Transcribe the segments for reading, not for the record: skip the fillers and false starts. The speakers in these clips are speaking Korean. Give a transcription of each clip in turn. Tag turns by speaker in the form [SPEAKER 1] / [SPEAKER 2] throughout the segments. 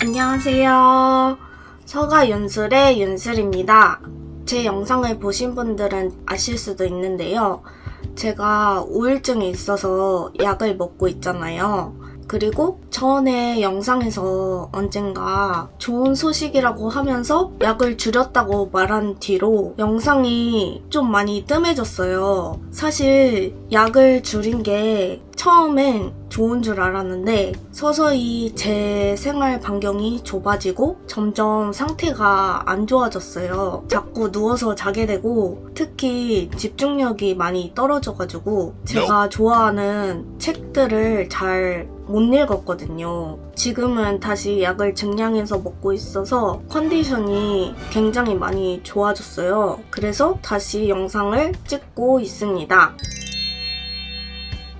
[SPEAKER 1] 안녕하세요. 서가 윤술의 윤술입니다. 제 영상을 보신 분들은 아실 수도 있는데요. 제가 우울증이 있어서 약을 먹고 있잖아요. 그리고 전에 영상에서 언젠가 좋은 소식이라고 하면서 약을 줄였다고 말한 뒤로 영상이 좀 많이 뜸해졌어요. 사실 약을 줄인 게 처음엔 좋은 줄 알았는데 서서히 제 생활 반경이 좁아지고 점점 상태가 안 좋아졌어요. 자꾸 누워서 자게 되고 특히 집중력이 많이 떨어져가지고 제가 좋아하는 책들을 잘 못 읽었거든요. 지금은 다시 약을 증량해서 먹고 있어서 컨디션이 굉장히 많이 좋아졌어요. 그래서 다시 영상을 찍고 있습니다.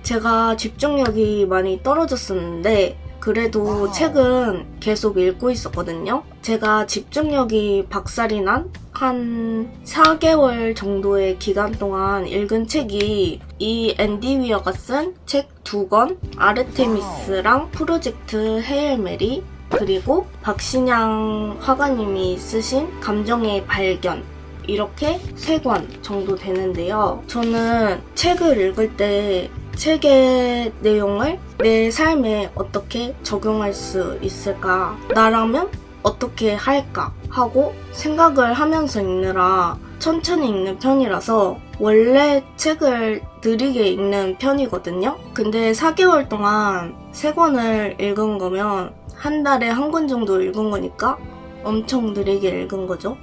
[SPEAKER 1] 제가 집중력이 많이 떨어졌었는데 그래도 책은 계속 읽고 있었거든요. 제가 집중력이 박살이 난 한 4개월 정도의 기간 동안 읽은 책이 이 앤디 위어가 쓴 책 2권, 아르테미스랑 프로젝트 헤일 메리, 그리고 박신양 화가님이 쓰신 감정의 발견, 이렇게 3권 정도 되는데요. 저는 책을 읽을 때 책의 내용을 내 삶에 어떻게 적용할 수 있을까? 나라면 어떻게 할까? 하고 생각을 하면서 읽느라 천천히 읽는 편이라서 원래 책을 느리게 읽는 편이거든요. 근데 4개월 동안 3권을 읽은 거면 한 달에 1권 정도 읽은 거니까 엄청 느리게 읽은 거죠.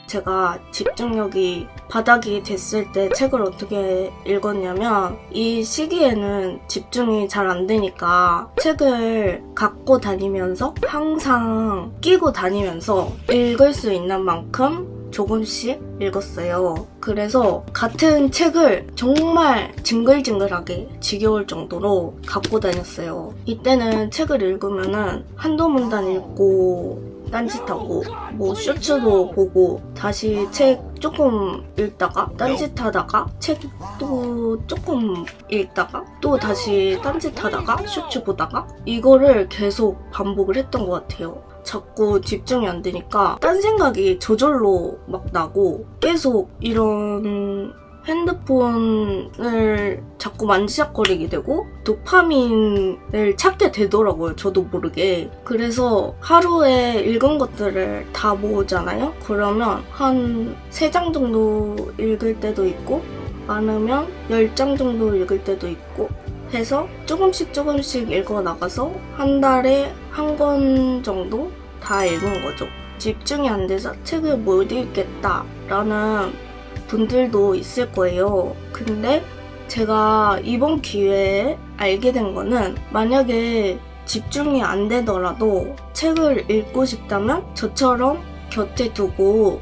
[SPEAKER 1] 제가 집중력이 바닥이 됐을 때 책을 어떻게 읽었냐면 이 시기에는 집중이 잘 안 되니까 책을 갖고 다니면서 항상 끼고 다니면서 읽을 수 있는 만큼 조금씩 읽었어요. 그래서 같은 책을 정말 징글징글하게 지겨울 정도로 갖고 다녔어요. 이때는 책을 읽으면은 한두 문단 읽고 딴짓하고 뭐 쇼츠도 보고 다시 책 조금 읽다가 딴짓하다가 책 또 조금 읽다가 또 다시 딴짓하다가 쇼츠 보다가 이거를 계속 반복을 했던 것 같아요. 자꾸 집중이 안 되니까 딴 생각이 저절로 막 나고 계속 이런 핸드폰을 자꾸 만지작거리게 되고 도파민을 찾게 되더라고요. 저도 모르게. 그래서 하루에 읽은 것들을 다 모으잖아요. 그러면 한 3장 정도 읽을 때도 있고 많으면 10장 정도 읽을 때도 있고 해서 조금씩 읽어 나가서 한 달에 1권 정도 다 읽은 거죠. 집중이 안 돼서 책을 못 읽겠다라는 분들도 있을 거예요. 근데 제가 이번 기회에 알게 된 거는 만약에 집중이 안 되더라도 책을 읽고 싶다면 저처럼 곁에 두고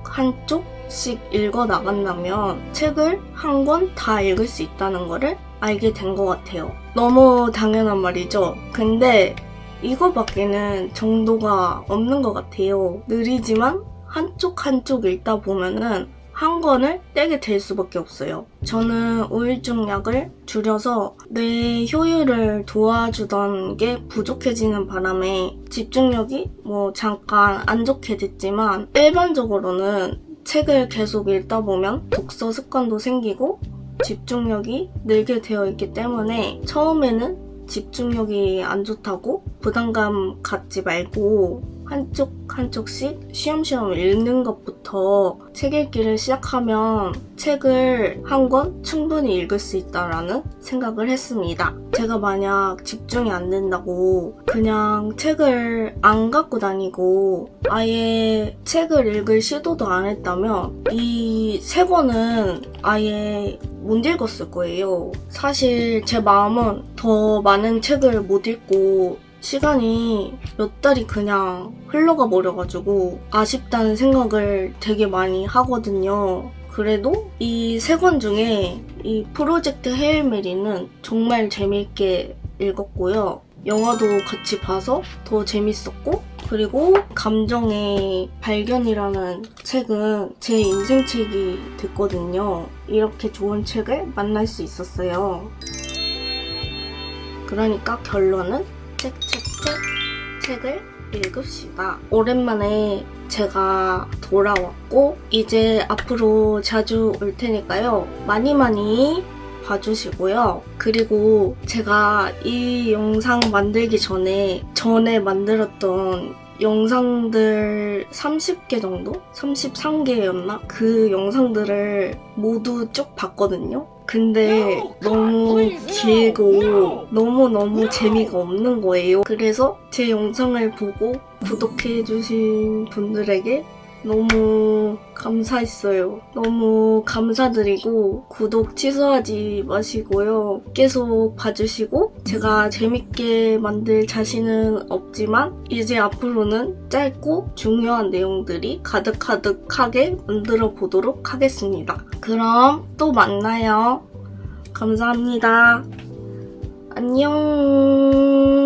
[SPEAKER 1] 한쪽씩 읽어 나간다면 책을 1권 다 읽을 수 있다는 거를 알게 된 것 같아요. 너무 당연한 말이죠. 근데 이거밖에는 정도가 없는 것 같아요. 느리지만 한쪽 읽다 보면은 1권을 떼게 될 수밖에 없어요. 저는 우울증 약을 줄여서 뇌 효율을 도와주던 게 부족해지는 바람에 집중력이 잠깐 안 좋게 됐지만 일반적으로는 책을 계속 읽다 보면 독서 습관도 생기고 집중력이 늘게 되어 있기 때문에 처음에는 집중력이 안 좋다고 부담감 갖지 말고 한쪽씩 쉬엄쉬엄 읽는 것부터 책 읽기를 시작하면 책을 1권 충분히 읽을 수 있다라는 생각을 했습니다. 제가 만약 집중이 안 된다고 그냥 책을 안 갖고 다니고 아예 책을 읽을 시도도 안 했다면 이 3권은 아예 못 읽었을 거예요. 사실 제 마음은 더 많은 책을 못 읽고 시간이 몇 달이 그냥 흘러가 버려가지고 아쉽다는 생각을 되게 많이 하거든요. 그래도 이 3권 중에 이 프로젝트 헤일 메리는 정말 재밌게 읽었고요. 영화도 같이 봐서 더 재밌었고 그리고 감정의 발견이라는 책은 제 인생 책이 됐거든요. 이렇게 좋은 책을 만날 수 있었어요. 그러니까 결론은 책을 읽읍시다. 오랜만에 제가 돌아왔고 이제 앞으로 자주 올 테니까요. 많이 봐주시고요. 그리고 제가 이 영상 만들기 전에 만들었던 영상들 30개 정도? 33개였나? 그 영상들을 모두 쭉 봤거든요. 근데 너무 길고 너무너무 재미가 없는 거예요. 그래서 제 영상을 보고 구독해주신 분들에게 너무 감사했어요. 너무 감사드리고 구독 취소하지 마시고요. 계속 봐주시고 제가 재밌게 만들 자신은 없지만 이제 앞으로는 짧고 중요한 내용들이 가득하게 만들어 보도록 하겠습니다. 그럼 또 만나요. 감사합니다. 안녕.